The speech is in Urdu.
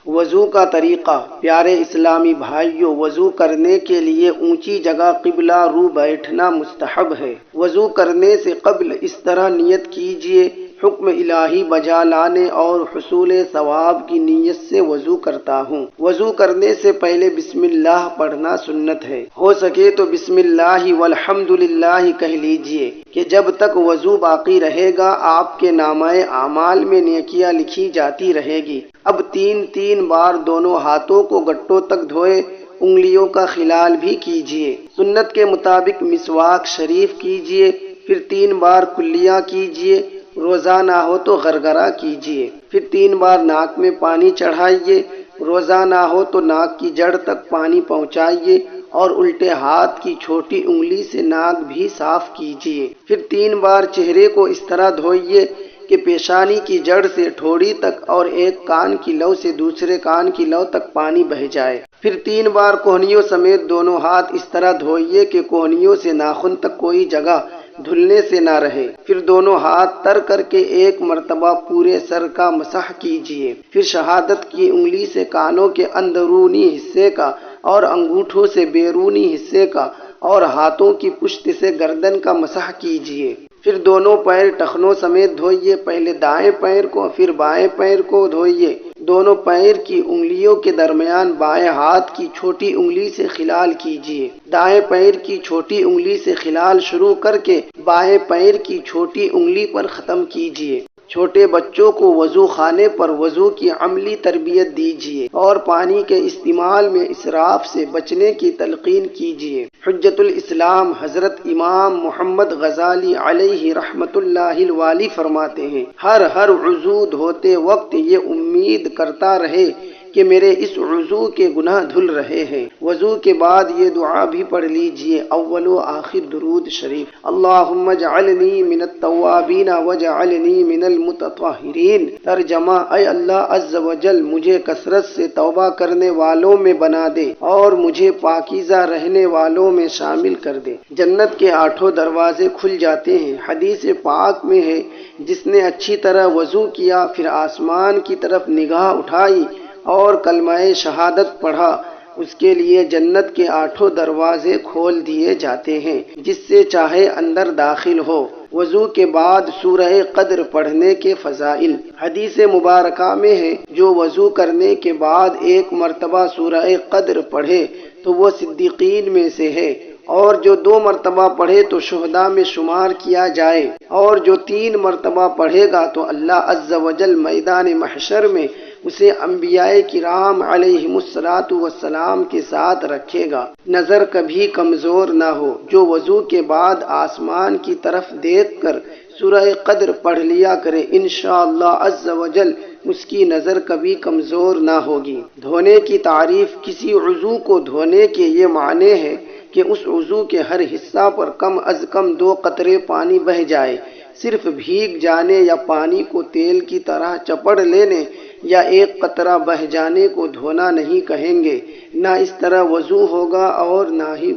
وضو کا طریقہ۔ پیارے اسلامی بھائیوں، وضو کرنے کے لیے اونچی جگہ قبلہ رو بیٹھنا مستحب ہے۔ وضو کرنے سے قبل اس طرح نیت کیجیے: حکم الہی بجا لانے اور حصول ثواب کی نیت سے وضو کرتا ہوں۔ وضو کرنے سے پہلے بسم اللہ پڑھنا سنت ہے۔ ہو سکے تو بسم اللہ والحمد للہ کہہ لیجیے کہ جب تک وضو باقی رہے گا آپ کے نامہ اعمال میں نیکیاں لکھی جاتی رہے گی۔ اب تین بار دونوں ہاتھوں کو گٹوں تک دھوئے، انگلیوں کا خلال بھی کیجیے۔ سنت کے مطابق مسواک شریف کیجیے، پھر 3 بار کلیہ کیجیے، روزہ نہ ہو تو غرغرہ کیجیے، پھر 3 بار ناک میں پانی چڑھائیے، روزہ نہ ہو تو ناک کی جڑ تک پانی پہنچائیے اور الٹے ہاتھ کی چھوٹی انگلی سے ناک بھی صاف کیجیے۔ پھر 3 بار چہرے کو اس طرح دھوئیے کہ پیشانی کی جڑ سے ٹھوڑی تک اور ایک کان کی لو سے دوسرے کان کی لو تک پانی بہہ جائے۔ پھر 3 بار کوہنیوں سمیت دونوں ہاتھ اس طرح دھوئیے کہ کوہنیوں سے ناخن تک کوئی جگہ دھلنے سے نہ رہے۔ پھر دونوں ہاتھ تر کر کے ایک مرتبہ پورے سر کا مسح کیجیے۔ پھر شہادت کی انگلی سے کانوں کے اندرونی حصے کا اور انگوٹھوں سے بیرونی حصے کا اور ہاتھوں کی پشت سے گردن کا مسح کیجیے۔ پھر دونوں پیر ٹخنوں سمیت دھوئیے۔ پہلے دائیں پیر کو پھر بائیں پیر کو دھوئیے۔ دونوں پیر کی انگلیوں کے درمیان بائیں ہاتھ کی چھوٹی انگلی سے خلال کیجیے۔ دائیں پیر کی چھوٹی انگلی سے خلال شروع کر کے بائیں پیر کی چھوٹی انگلی پر ختم کیجیے۔ چھوٹے بچوں کو وضو خانے پر وضو کی عملی تربیت دیجیے اور پانی کے استعمال میں اسراف سے بچنے کی تلقین کیجیے۔ حجت الاسلام حضرت امام محمد غزالی علیہ رحمۃ اللہ الوالی فرماتے ہیں: ہر وضو دھوتے وقت یہ امید کرتا رہے کہ میرے اس وضو کے گناہ دھل رہے ہیں۔ وضو کے بعد یہ دعا بھی پڑھ لیجئے، اول و آخر درود شریف: اللہم اجعلنی من التوابین واجعلنی من المتطہرین۔ ترجمہ: اے اللہ عز و جل، مجھے کثرت سے توبہ کرنے والوں میں بنا دے اور مجھے پاکیزہ رہنے والوں میں شامل کر دے۔ جنت کے 8 دروازے کھل جاتے ہیں۔ حدیث پاک میں ہے: جس نے اچھی طرح وضو کیا، پھر آسمان کی طرف نگاہ اٹھائی اور کلمہ شہادت پڑھا، اس کے لیے جنت کے 8 دروازے کھول دیے جاتے ہیں، جس سے چاہے اندر داخل ہو۔ وضو کے بعد سورہ قدر پڑھنے کے فضائل۔ حدیث مبارکہ میں ہے: جو وضو کرنے کے بعد 1 مرتبہ سورہ قدر پڑھے تو وہ صدیقین میں سے ہے، اور جو 2 مرتبہ پڑھے تو شہداء میں شمار کیا جائے، اور جو 3 مرتبہ پڑھے گا تو اللہ عز و جل میدان محشر میں اسے انبیاء کرام علیہم الصلاۃ والسلام کے ساتھ رکھے گا۔ نظر کبھی کمزور نہ ہو۔ جو وضو کے بعد آسمان کی طرف دیکھ کر سورہ قدر پڑھ لیا کرے، انشاءاللہ عز و جل اس کی نظر کبھی کمزور نہ ہوگی۔ دھونے کی تعریف۔ کسی عضو کو دھونے کے یہ معنی ہے کہ اس عضو کے ہر حصہ پر کم از کم 2 قطرے پانی بہہ جائے۔ صرف بھیگ جانے یا پانی کو تیل کی طرح چپڑ لینے یا 1 قطرہ بہہ جانے کو دھونا نہیں کہیں گے۔ نہ اس طرح وضو ہوگا اور نہ ہی